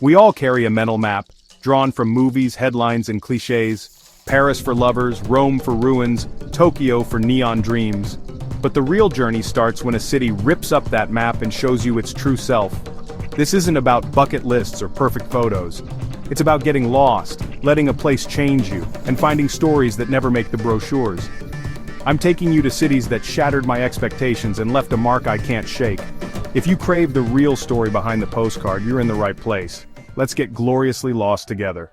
We all carry a mental map, drawn from movies, headlines, and cliches. Paris for lovers, Rome for ruins, Tokyo for neon dreams. But the real journey starts when a city rips up that map and shows you its true self. This isn't about bucket lists or perfect photos. It's about getting lost, letting a place change you, and finding stories that never make the brochures. I'm taking you to cities that shattered my expectations and left a mark I can't shake. If you crave the real story behind the postcard, you're in the right place. Let's get gloriously lost together.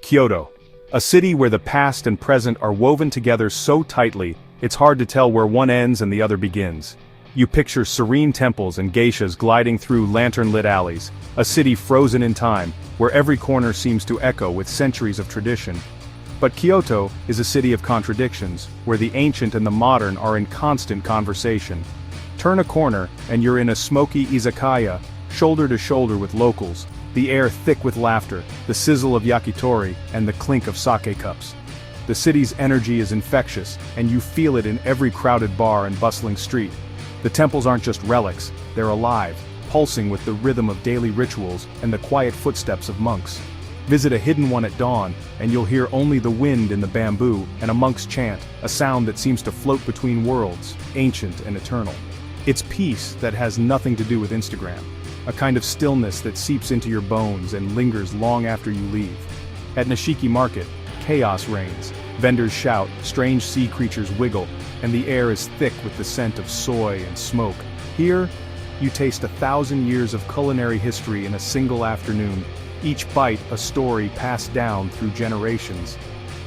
Kyoto. A city where the past and present are woven together so tightly, it's hard to tell where one ends and the other begins. You picture serene temples and geishas gliding through lantern-lit alleys, a city frozen in time, where every corner seems to echo with centuries of tradition. But Kyoto is a city of contradictions, where the ancient and the modern are in constant conversation. Turn a corner, and you're in a smoky izakaya, shoulder to shoulder with locals, the air thick with laughter, the sizzle of yakitori, and the clink of sake cups. The city's energy is infectious, and you feel it in every crowded bar and bustling street. The temples aren't just relics, they're alive, pulsing with the rhythm of daily rituals and the quiet footsteps of monks. Visit a hidden one at dawn, and you'll hear only the wind in the bamboo and a monk's chant, a sound that seems to float between worlds, ancient and eternal. It's peace that has nothing to do with Instagram, a kind of stillness that seeps into your bones and lingers long after you leave. At Nishiki Market, chaos reigns. Vendors shout, strange sea creatures wiggle, and the air is thick with the scent of soy and smoke. Here, you taste 1,000 years of culinary history in a single afternoon, each bite a story passed down through generations.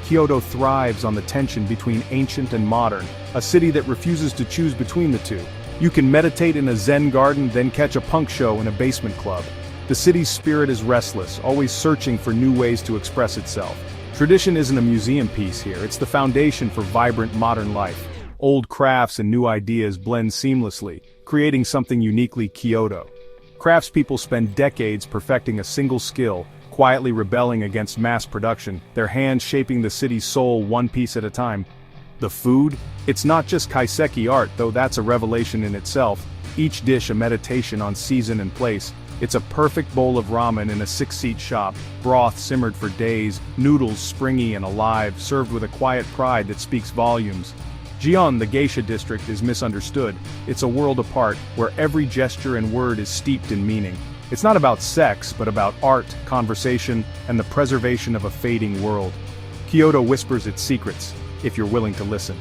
Kyoto thrives on the tension between ancient and modern, a city that refuses to choose between the two. You can meditate in a Zen garden, then catch a punk show in a basement club. The city's spirit is restless, always searching for new ways to express itself. Tradition isn't a museum piece here, it's the foundation for vibrant modern life. Old crafts and new ideas blend seamlessly, creating something uniquely Kyoto. Craftspeople spend decades perfecting a single skill, quietly rebelling against mass production, their hands shaping the city's soul one piece at a time. The food? It's not just kaiseki art, though that's a revelation in itself, each dish a meditation on season and place. It's a perfect bowl of ramen in a 6-seat shop, broth simmered for days, noodles springy and alive, served with a quiet pride that speaks volumes. Gion, the geisha district, is misunderstood. It's a world apart, where every gesture and word is steeped in meaning. It's not about sex, but about art, conversation, and the preservation of a fading world. Kyoto whispers its secrets, if you're willing to listen.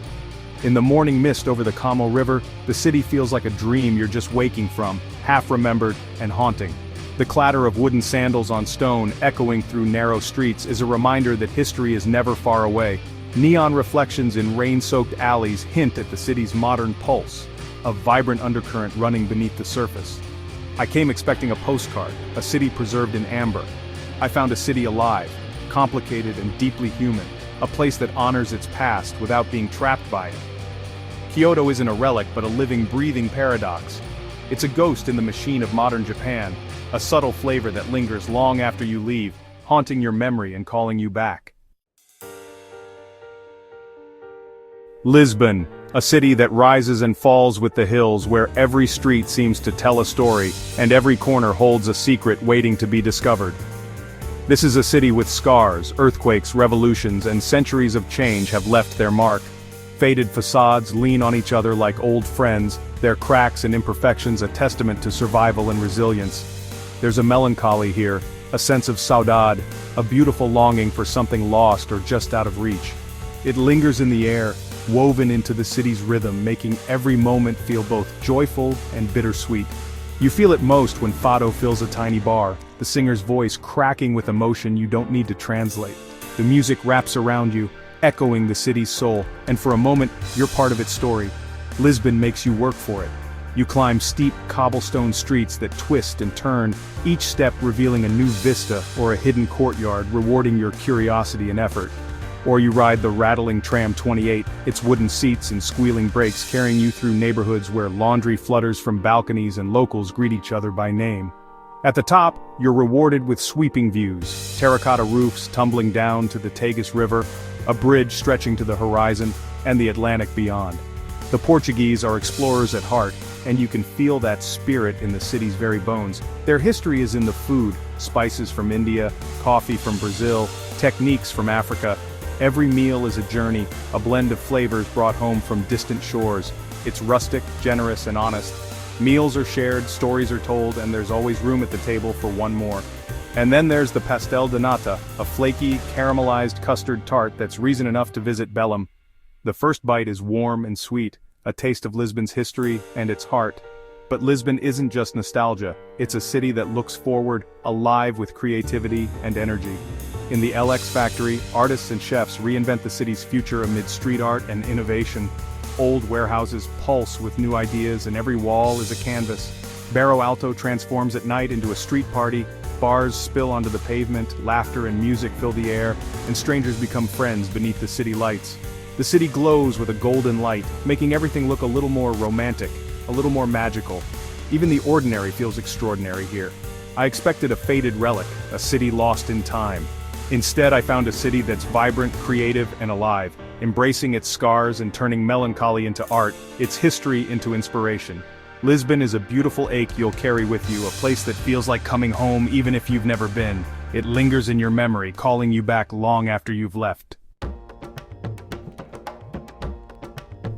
In the morning mist over the Kamo River, the city feels like a dream you're just waking from, half-remembered and haunting. The clatter of wooden sandals on stone echoing through narrow streets is a reminder that history is never far away. Neon reflections in rain-soaked alleys hint at the city's modern pulse, a vibrant undercurrent running beneath the surface. I came expecting a postcard, a city preserved in amber. I found a city alive, complicated and deeply human, a place that honors its past without being trapped by it. Kyoto isn't a relic but a living, breathing paradox. It's a ghost in the machine of modern Japan, a subtle flavor that lingers long after you leave, haunting your memory and calling you back. Lisbon, a city that rises and falls with the hills, where every street seems to tell a story, and every corner holds a secret waiting to be discovered. This is a city with scars, earthquakes, revolutions, and centuries of change have left their mark. Faded facades lean on each other like old friends, their cracks and imperfections a testament to survival and resilience. There's a melancholy here, a sense of saudade, a beautiful longing for something lost or just out of reach. It lingers in the air, woven into the city's rhythm, making every moment feel both joyful and bittersweet. You feel it most when Fado fills a tiny bar, the singer's voice cracking with emotion you don't need to translate. The music wraps around you, echoing the city's soul, and for a moment, you're part of its story. Lisbon makes you work for it. You climb steep cobblestone streets that twist and turn, each step revealing a new vista or a hidden courtyard rewarding your curiosity and effort. Or you ride the rattling tram 28, its wooden seats and squealing brakes carrying you through neighborhoods where laundry flutters from balconies and locals greet each other by name. At the top, you're rewarded with sweeping views, terracotta roofs tumbling down to the Tagus River, a bridge stretching to the horizon, and the Atlantic beyond. The Portuguese are explorers at heart, and you can feel that spirit in the city's very bones. Their history is in the food, spices from India, coffee from Brazil, techniques from Africa. Every meal is a journey, a blend of flavors brought home from distant shores. It's rustic, generous, and honest. Meals are shared, stories are told, and there's always room at the table for one more. And then there's the pastel de nata, a flaky, caramelized custard tart that's reason enough to visit Belém. The first bite is warm and sweet, a taste of Lisbon's history and its heart. But Lisbon isn't just nostalgia, it's a city that looks forward, alive with creativity and energy. In the LX factory, artists and chefs reinvent the city's future amid street art and innovation. Old warehouses pulse with new ideas and every wall is a canvas. Barro Alto transforms at night into a street party, bars spill onto the pavement, laughter and music fill the air, and strangers become friends beneath the city lights. The city glows with a golden light, making everything look a little more romantic, a little more magical. Even the ordinary feels extraordinary here. I expected a faded relic, a city lost in time. Instead, I found a city that's vibrant, creative, and alive, embracing its scars and turning melancholy into art, its history into inspiration. Lisbon is a beautiful ache you'll carry with you, a place that feels like coming home even if you've never been. It lingers in your memory, calling you back long after you've left.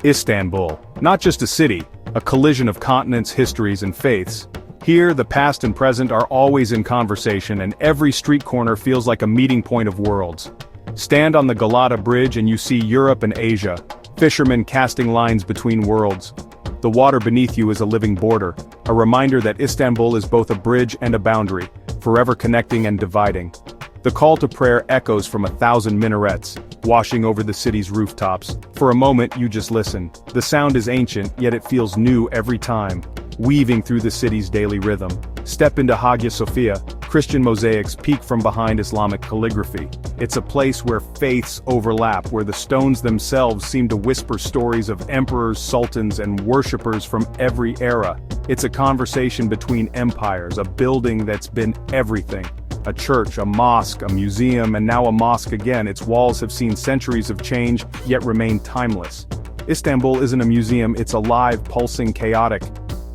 Istanbul, not just a city, a collision of continents, histories, and faiths. Here, the past and present are always in conversation, and every street corner feels like a meeting point of worlds. Stand on the Galata Bridge and you see Europe and Asia, fishermen casting lines between worlds. The water beneath you is a living border, a reminder that Istanbul is both a bridge and a boundary, forever connecting and dividing. The call to prayer echoes from 1,000 minarets, washing over the city's rooftops. For a moment, you just listen. The sound is ancient, yet it feels new every time, weaving through the city's daily rhythm. Step into Hagia Sophia, Christian mosaics peek from behind Islamic calligraphy. It's a place where faiths overlap, where the stones themselves seem to whisper stories of emperors, sultans, and worshippers from every era. It's a conversation between empires, a building that's been everything. A church, a mosque, a museum, and now a mosque again. Its walls have seen centuries of change, yet remain timeless. Istanbul isn't a museum, it's alive, pulsing, chaotic.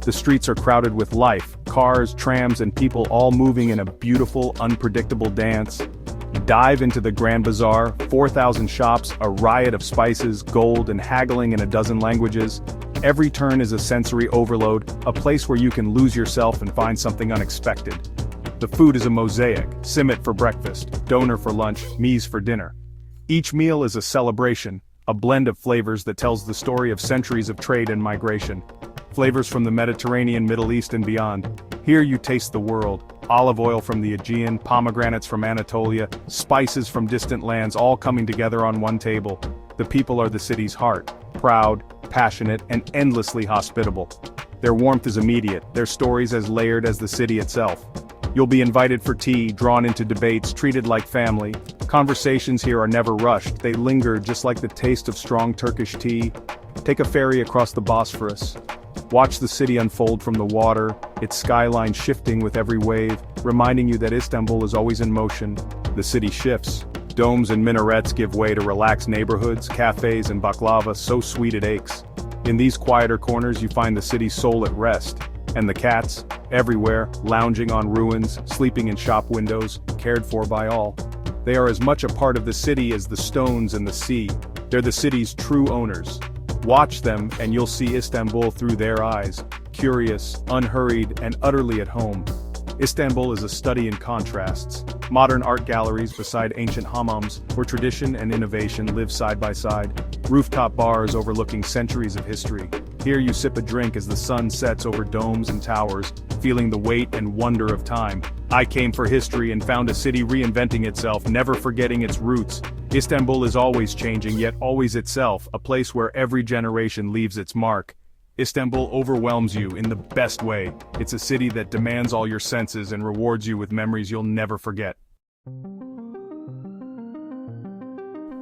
The streets are crowded with life, cars, trams, and people all moving in a beautiful, unpredictable dance. Dive into the Grand Bazaar, 4,000 shops, a riot of spices, gold, and haggling in a dozen languages. Every turn is a sensory overload, a place where you can lose yourself and find something unexpected. The food is a mosaic, simit for breakfast, doner for lunch, mise for dinner. Each meal is a celebration, a blend of flavors that tells the story of centuries of trade and migration. Flavors from the Mediterranean, Middle East, and beyond. Here you taste the world. Olive oil from the Aegean, pomegranates from Anatolia, spices from distant lands, all coming together on one table. The people are the city's heart, proud, passionate, and endlessly hospitable. Their warmth is immediate, their stories as layered as the city itself. You'll be invited for tea, drawn into debates, treated like family. Conversations here are never rushed, they linger just like the taste of strong Turkish tea. Take a ferry across the Bosphorus. Watch the city unfold from the water, its skyline shifting with every wave, reminding you that Istanbul is always in motion. The city shifts. Domes and minarets give way to relaxed neighborhoods, cafes, and baklava so sweet it aches. In these quieter corners you find the city's soul at rest. And the cats, everywhere, lounging on ruins, sleeping in shop windows, cared for by all. They are as much a part of the city as the stones and the sea. They're the city's true owners. Watch them and you'll see Istanbul through their eyes, curious, unhurried, and utterly at home. Istanbul is a study in contrasts. Modern art galleries beside ancient hammams, where tradition and innovation live side by side. Rooftop bars overlooking centuries of history. Here you sip a drink as the sun sets over domes and towers, feeling the weight and wonder of time. I came for history and found a city reinventing itself, never forgetting its roots. Istanbul is always changing, yet always itself, a place where every generation leaves its mark. Istanbul overwhelms you in the best way. It's a city that demands all your senses and rewards you with memories you'll never forget.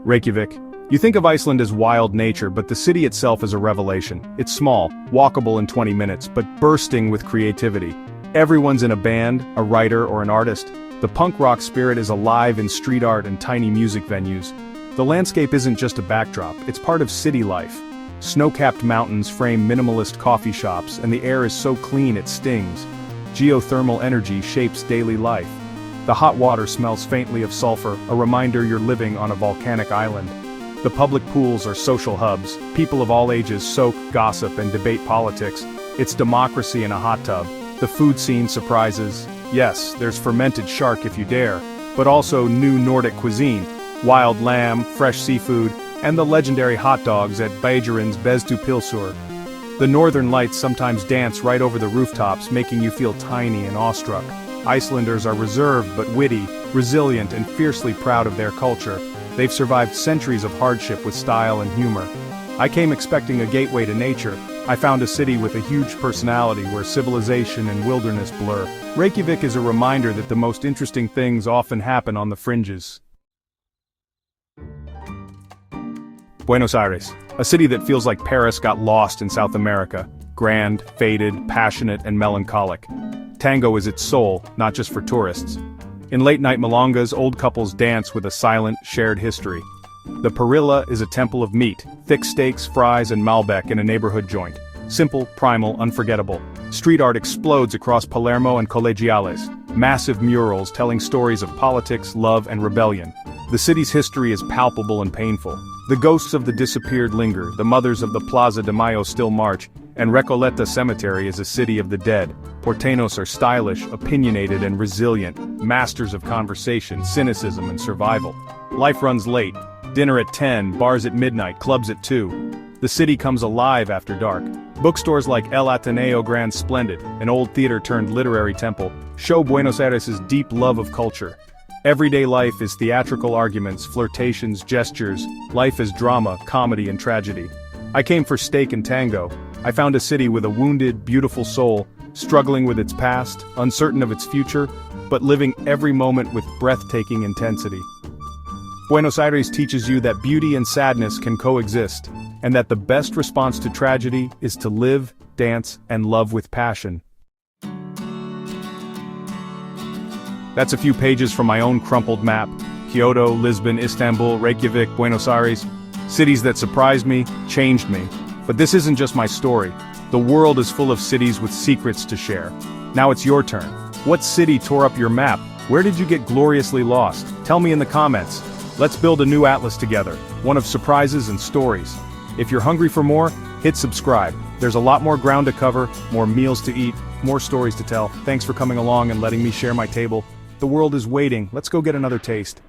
Reykjavik. You think of Iceland as wild nature, but the city itself is a revelation. It's small, walkable in 20 minutes, but bursting with creativity. Everyone's in a band, a writer, or an artist. The punk rock spirit is alive in street art and tiny music venues. The landscape isn't just a backdrop, it's part of city life. Snow-capped mountains frame minimalist coffee shops, and the air is so clean it stings. Geothermal energy shapes daily life. The hot water smells faintly of sulfur, a reminder you're living on a volcanic island. The public pools are social hubs. People of all ages soak, gossip, and debate politics. It's democracy in a hot tub. The food scene surprises. Yes, there's fermented shark if you dare, but also new Nordic cuisine, wild lamb, fresh seafood, and the legendary hot dogs at Bægerens Bedste Pølser. The northern lights sometimes dance right over the rooftops, making you feel tiny and awestruck. Icelanders are reserved but witty, resilient, and fiercely proud of their culture. They've survived centuries of hardship with style and humor. I came expecting a gateway to nature. I found a city with a huge personality where civilization and wilderness blur. Reykjavik is a reminder that the most interesting things often happen on the fringes. Buenos Aires, a city that feels like Paris got lost in South America. Grand, faded, passionate, and melancholic. Tango is its soul, not just for tourists. In late-night milongas, old couples dance with a silent, shared history. The Parrilla is a temple of meat, thick steaks, fries, and Malbec in a neighborhood joint. Simple, primal, unforgettable. Street art explodes across Palermo and Collegiales. Massive murals telling stories of politics, love, and rebellion. The city's history is palpable and painful. The ghosts of the disappeared linger, the mothers of the Plaza de Mayo still march, and Recoleta Cemetery is a city of the dead. Porteños are stylish, opinionated, and resilient, masters of conversation, cynicism, and survival. Life runs late. Dinner at 10, bars at midnight, clubs at 2. The city comes alive after dark. Bookstores like El Ateneo Grand Splendid, an old theater-turned-literary temple, show Buenos Aires' deep love of culture. Everyday life is theatrical arguments, flirtations, gestures. Life is drama, comedy, and tragedy. I came for steak and tango. I found a city with a wounded, beautiful soul, struggling with its past, uncertain of its future, but living every moment with breathtaking intensity. Buenos Aires teaches you that beauty and sadness can coexist, and that the best response to tragedy is to live, dance, and love with passion. That's a few pages from my own crumpled map. Kyoto, Lisbon, Istanbul, Reykjavik, Buenos Aires. Cities that surprised me, changed me. But this isn't just my story. The world is full of cities with secrets to share. Now it's your turn. What city tore up your map? Where did you get gloriously lost? Tell me in the comments. Let's build a new atlas together, one of surprises and stories. If you're hungry for more, hit subscribe. There's a lot more ground to cover, more meals to eat, more stories to tell. Thanks for coming along and letting me share my table. The world is waiting. Let's go get another taste.